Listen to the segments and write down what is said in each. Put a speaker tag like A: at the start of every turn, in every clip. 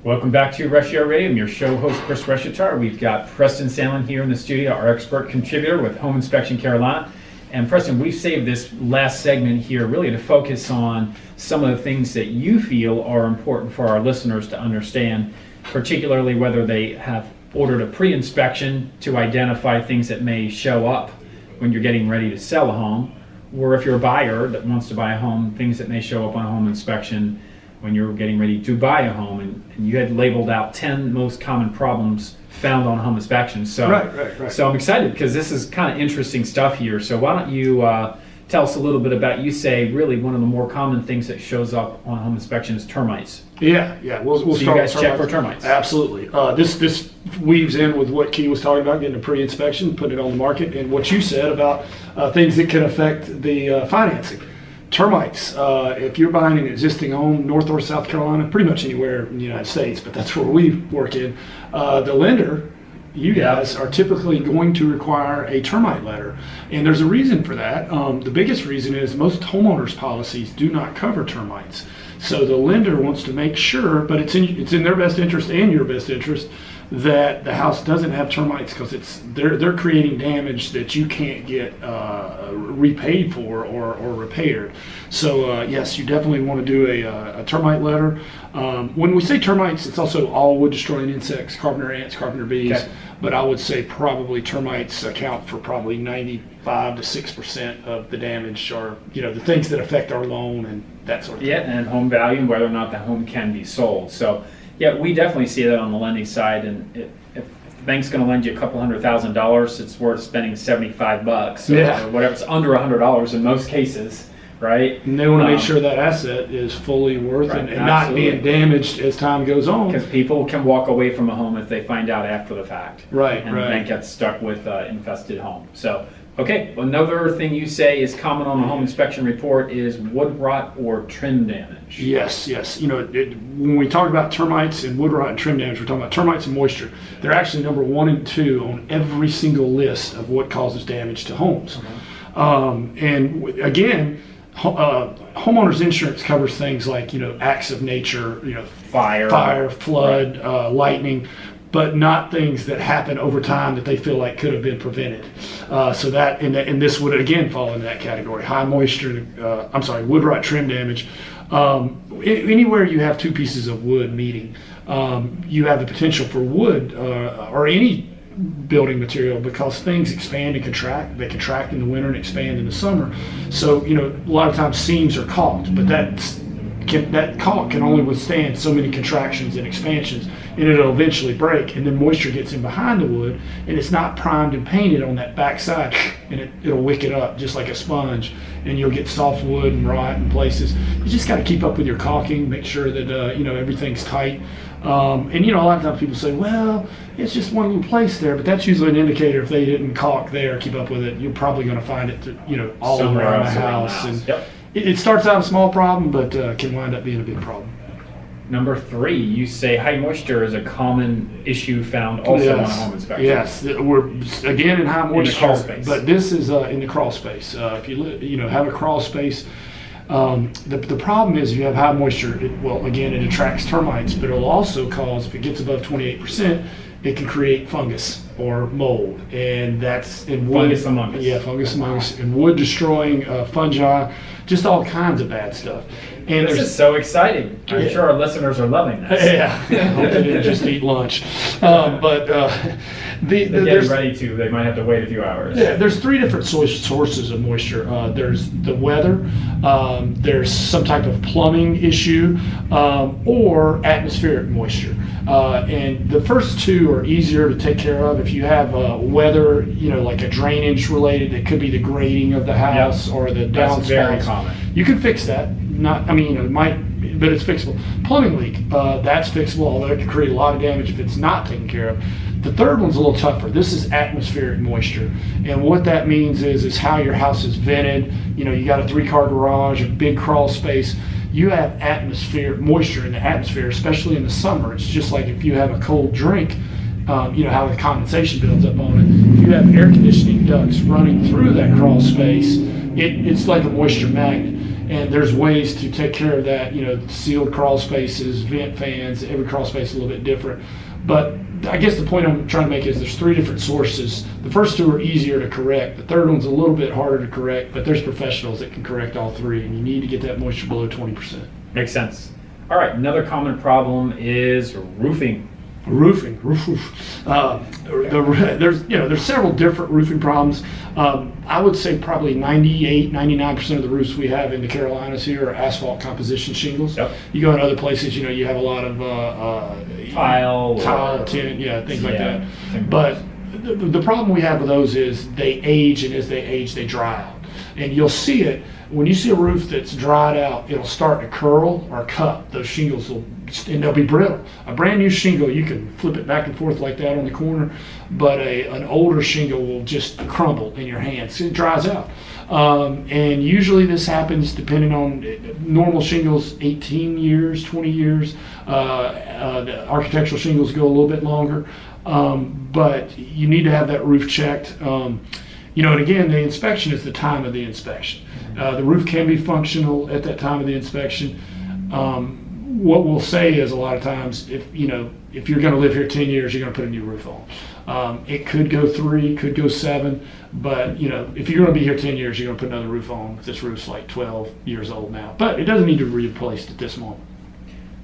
A: Welcome back to Russia Radio. I'm your show host, Chris Reshitar. We've got Preston Sandlin here in the studio, our expert contributor with Home Inspection Carolina. And Preston, we've saved this last segment here really to focus on some of the things that you feel are important for our listeners to understand, particularly whether they have ordered a pre-inspection to identify things that may show up when you're getting ready to sell a home, or if you're a buyer that wants to buy a home, things that may show up on a home inspection when you're getting ready to buy a home. And you had labeled out 10 most common problems found on home inspections. So,
B: Right.
A: So I'm excited because this is kind of interesting stuff here. So why don't you tell us a little bit about, you say really one of the more common things that shows up on home inspection is termites.
B: Yeah. We'll
A: So
B: start
A: you guys
B: with
A: check for termites.
B: Absolutely. This weaves in with what Key was talking about, getting a pre-inspection, putting it on the market, and what you said about things that can affect the financing. Termites, if you're buying an existing home, North or South Carolina, pretty much anywhere in the United States, but that's where we work in, the lender, you guys, are typically going to require a termite letter. And there's a reason for that. The biggest reason is most homeowners policies do not cover termites. So the lender wants to make sure, but it's in their best interest and your best interest, that the house doesn't have termites, because they're creating damage that you can't get repaid for or repaired. So yes, you definitely want to do a termite letter. When we say termites, it's also all wood destroying insects, carpenter ants, carpenter bees.
A: Okay.
B: But I would say probably termites account for probably 95 to 6% of the damage, or the things that affect our loan and that sort of thing.
A: Yeah, and home value and whether or not the home can be sold. So yeah, we definitely see that on the lending side. And if the bank's going to lend you a couple $100,000, it's worth spending $75 or whatever. It's under $100 in most cases, right?
B: And they want to make sure that asset is fully worth
A: Right,
B: and not being damaged as time goes on.
A: Because people can walk away from a home if they find out after the fact.
B: Right.
A: And the bank gets stuck with infested home. So, okay, another thing you say is common on the home inspection report is wood rot or trim damage.
B: Yes. When we talk about termites and wood rot and trim damage, we're talking about termites and moisture. They're actually number 1 and 2 on every single list of what causes damage to homes. And again, homeowners insurance covers things like acts of nature, fire, flood, lightning, but not things that happen over time that they feel like could have been prevented. So that and this would again fall in that category: high moisture. Wood rot, trim damage. Anywhere you have 2 pieces of wood meeting, you have the potential for wood or any building material, because things expand and contract. They contract in the winter and expand in the summer. So a lot of times seams are caulked, but that caulk can only withstand so many contractions and expansions, and it'll eventually break. And then moisture gets in behind the wood, and it's not primed and painted on that back side, and it'll wick it up just like a sponge, and you'll get soft wood and rot in places. You just got to keep up with your caulking, make sure that everything's tight. And a lot of times people say, well, it's just one little place there, but that's usually an indicator. If they didn't caulk there, keep up with it, you're probably going to find it all
A: somewhere
B: around the
A: else
B: house. And
A: Yep.
B: it starts out a small problem, but can wind up being a big problem.
A: Number 3, you say high moisture is a common issue found also on a home inspection.
B: Yes, we're again in high moisture,
A: crawl space.
B: but this is in the crawl space. If you have a crawl space, the problem is if you have high moisture, it attracts termites, but it'll also cause, if it gets above 28%, it can create fungus or mold, and that's in wood.
A: Fungus among us.
B: Yeah, fungus among us, and wood destroying fungi, just all kinds of bad stuff. And
A: This is so exciting. I'm sure our listeners are loving this.
B: Yeah, hope they didn't just eat lunch.
A: They're getting ready to. They might have to wait a few hours.
B: Yeah, there's 3 different sources of moisture. There's the weather, there's some type of plumbing issue, or atmospheric moisture. And the first 2 are easier to take care of. If you have weather, like a drainage related, it could be the grading of the house or the downspouts.
A: That's very common.
B: You can fix that. It might, but it's fixable. Plumbing leak, that's fixable, although it can create a lot of damage if it's not taken care of. The third one's a little tougher. This is atmospheric moisture, and what that means is how your house is vented. You got a 3-car garage, a big crawl space. You have moisture in the atmosphere, especially in the summer. It's just like if you have a cold drink, how the condensation builds up on it. If you have air conditioning ducts running through that crawl space, it's like a moisture magnet. And there's ways to take care of that, sealed crawl spaces, vent fans, every crawl space is a little bit different. But I guess the point I'm trying to make is there's 3 different sources. The first 2 are easier to correct. The third one's a little bit harder to correct, but there's professionals that can correct all 3, and you need to get that moisture below 20%.
A: Makes sense. All right, another common problem is roofing.
B: Roofing. There's several different roofing problems. I would say probably 98-99% of the roofs we have in the Carolinas here are asphalt composition shingles.
A: Yep.
B: You go in other places, you have a lot of
A: Tile,
B: tin, things like that. But the problem we have with those is they age, and as they age, they dry out. And you'll see it when you see a roof that's dried out. It'll start to curl or cup. Those shingles and they'll be brittle. A brand new shingle, you can flip it back and forth like that on the corner, but an older shingle will just crumble in your hands. It dries out. And usually this happens depending on normal shingles, 18 years, 20 years. The architectural shingles go a little bit longer, but you need to have that roof checked. And again, the inspection is the time of the inspection. The roof can be functional at that time of the inspection. What we'll say is a lot of times, if you're going to live here 10 years, you're going to put a new roof on. It could go 3, could go 7, but if you're going to be here 10 years, you're going to put another roof on. This roof's like 12 years old now, but it doesn't need to be replaced at this moment.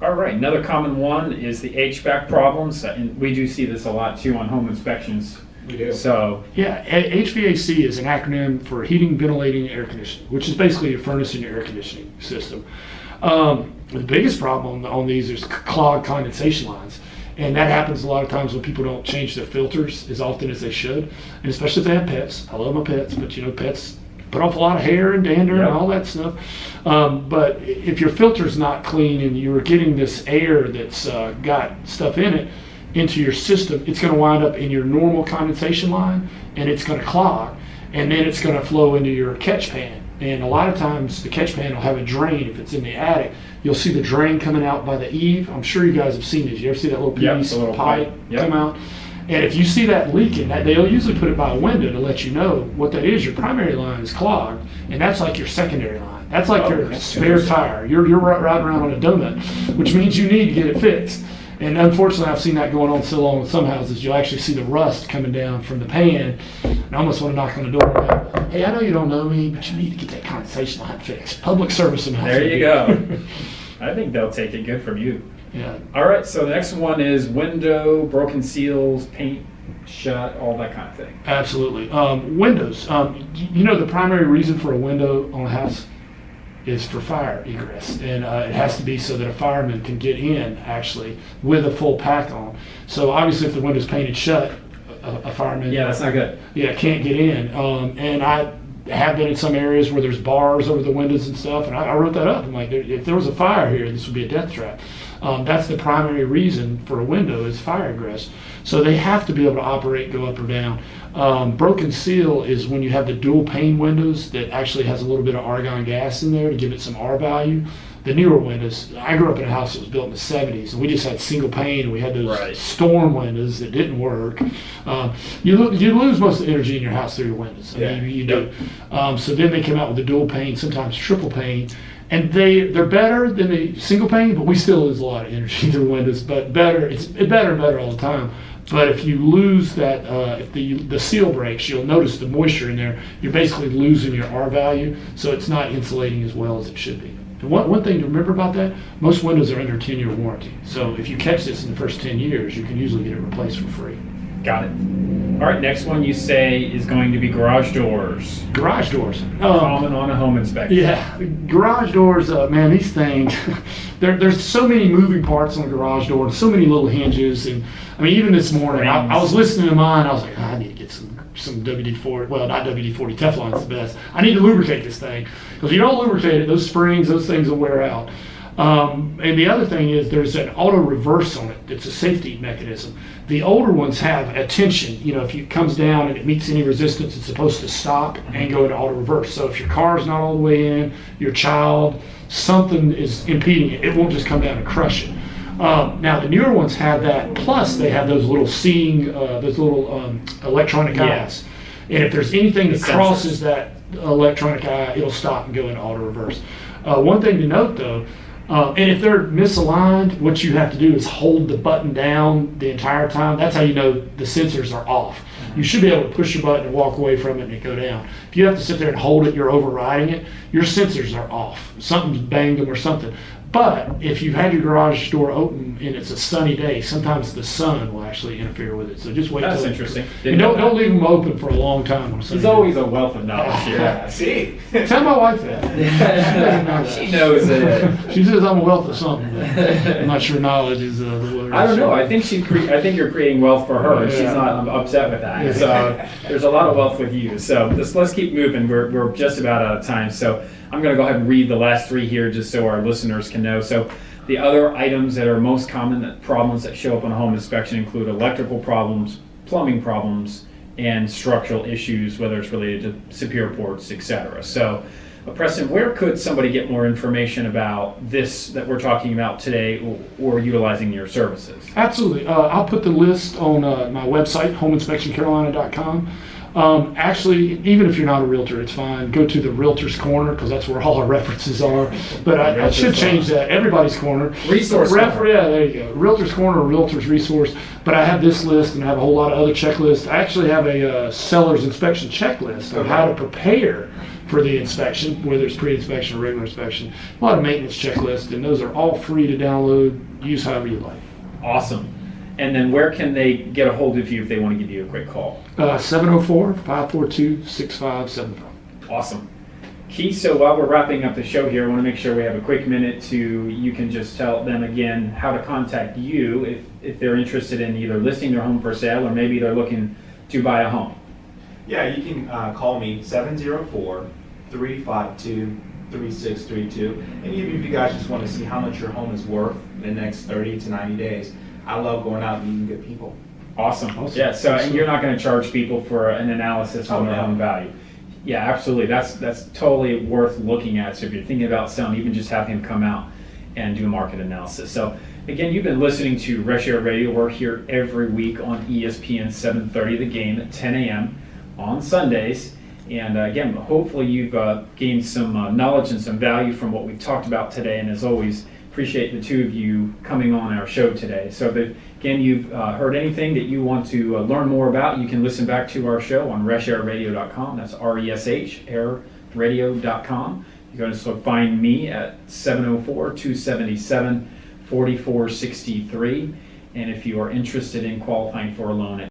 A: All right, another common one is the HVAC problems, and we do see this a lot too on home inspections.
C: We do.
A: So
B: yeah, HVAC is an acronym for heating, ventilating, and air conditioning, which is basically your furnace and your air conditioning system. The biggest problem on these is clogged condensation lines, and that happens a lot of times when people don't change their filters as often as they should, and especially if they have pets. I love my pets, but pets put off a lot of hair and dander and all that stuff. But if your filter's not clean and you're getting this air that's got stuff in it into your system, it's going to wind up in your normal condensation line, and it's going to clog, and then it's going to flow into your catch pan. And a lot of times the catch pan will have a drain. If it's in the attic, you'll see the drain coming out by the eave. I'm sure you guys have seen this. You ever see that little PVC pipe come out? And if you see that leaking, they'll usually put it by a window to let you know what that is. Your primary line is clogged, and that's like your secondary line. That's like your spare tire. You're riding around on a donut, which means you need to get it fixed. And unfortunately, I've seen that going on so long with some houses. You'll actually see the rust coming down from the pan. And I almost want to knock on the door and go, hey, I know you don't know me, but you need to get that condensation line fixed. Public service announcement.
A: There you go. I think they'll take it good from you.
B: Yeah.
A: All right, so the next one is window, broken seals, paint shut, all that kind of thing.
B: Absolutely. Windows. The primary reason for a window on a house is for fire egress, and it has to be so that a fireman can get in actually with a full pack on. So obviously if the window's painted shut, a fireman
A: that's not good.
B: Can't get in. And I have been in some areas where there's bars over the windows and stuff, and I wrote that up. I'm like, if there was a fire here, this would be a death trap. That's the primary reason for a window is fire egress. So they have to be able to operate, go up or down. Broken seal is when you have the dual pane windows that actually has a little bit of argon gas in there to give it some R value. The newer windows, I grew up in a house that was built in the 70s, and we just had single pane, and we had those storm windows that didn't work. You lose most of the energy in your house through your windows. You do. So then they came out with the dual pane, sometimes triple pane, and they're better than the single pane, but we still lose a lot of energy through windows. But it's better and better all the time. But if you lose that, if the seal breaks, you'll notice the moisture in there. You're basically losing your R value, so it's not insulating as well as it should be. And one thing to remember about that, most windows are under a 10-year warranty. So if you catch this in the first 10 years, you can usually get it replaced for free.
A: Got it. All right, next one you say is going to be garage doors.
B: Garage doors.
A: Common on a home inspection.
B: Yeah, garage doors, man, these things, there's so many moving parts on a garage door, and so many little hinges. And I mean, even this morning, I was listening to mine, I was like, I need to get some WD-40, well, not WD-40, Teflon's the best. I need to lubricate this thing. Because if you don't lubricate it, those springs, those things will wear out. And the other thing is there's an auto reverse on it. It's a safety mechanism. The older ones have a tension. If it comes down and it meets any resistance, it's supposed to stop and go into auto reverse. So if your car's not all the way in, your child, something is impeding it, it won't just come down and crush it. Now the newer ones have that, plus they have those little electronic eyes. And if there's anything that crosses that electronic eye, it'll stop and go into auto reverse. One thing to note though, and if they're misaligned, what you have to do is hold the button down the entire time. That's how you know the sensors are off. You should be able to push your button and walk away from it and it go down. If you have to sit there and hold it, you're overriding it, your sensors are off. Something's banged them or something. But if you've had your garage door open and it's a sunny day, sometimes the sun will actually interfere with it. So just wait.
A: That's
B: till
A: interesting.
B: And don't leave them open for a long time on a sunny
A: He's
B: day.
A: always a wealth of knowledge here.
C: Yeah, see?
B: Tell my wife that.
A: She knows it.
B: She says I'm a wealth of something. But I'm not sure knowledge is the word.
A: I don't know. I think I think you're creating wealth for her, and she's not upset with that. So there's a lot of wealth with you. So let's keep moving. We're just about out of time. So I'm going to go ahead and read the last three here, just so our listeners can know. So the other items that are most common problems that show up on a home inspection include electrical problems, plumbing problems, and structural issues, whether it's related to superior ports, etc. So, Preston, where could somebody get more information about this that we're talking about today, or utilizing your services?
B: Absolutely. I'll put the list on my website, homeinspectioncarolina.com. Actually, even if you're not a realtor, it's fine. Go to the Realtor's Corner, because that's where all our references are. But I should change that. Everybody's Corner.
A: Resource corner.
B: Yeah, there you go. Realtor's Corner or Realtor's Resource. But I have this list, and I have a whole lot of other checklists. I actually have a seller's inspection checklist on how to prepare for the inspection, whether it's pre-inspection or regular inspection. A lot of maintenance checklists, and those are all free to download. Use however you like.
A: Awesome. And then where can they get a hold of you if they want to give you a quick call?
B: 704-542-6575.
A: Awesome. Keith, so while we're wrapping up the show here, I want to make sure we have a quick minute you can just tell them again how to contact you if they're interested in either listing their home for sale or maybe they're looking to buy a home.
C: Yeah, you can call me 704-352-3632. And even if you guys just want to see how much your home is worth in the next 30 to 90 days, I love going out and meeting good people.
A: Awesome. Yeah, so and you're not going to charge people for an analysis on their home value. Yeah, absolutely. That's totally worth looking at. So if you're thinking about selling, even just have him come out and do a market analysis. So again, you've been listening to Rush Air Radio. We're here every week on ESPN 730 The Game at 10 a.m. on Sundays. And again, hopefully you've gained some knowledge and some value from what we've talked about today. And as always, appreciate the two of you coming on our show today. So if, again, you've heard anything that you want to learn more about, you can listen back to our show on reshairradio.com. That's RESH, airradio.com. You're going to find me at 704-277-4463. And if you are interested in qualifying for a loan at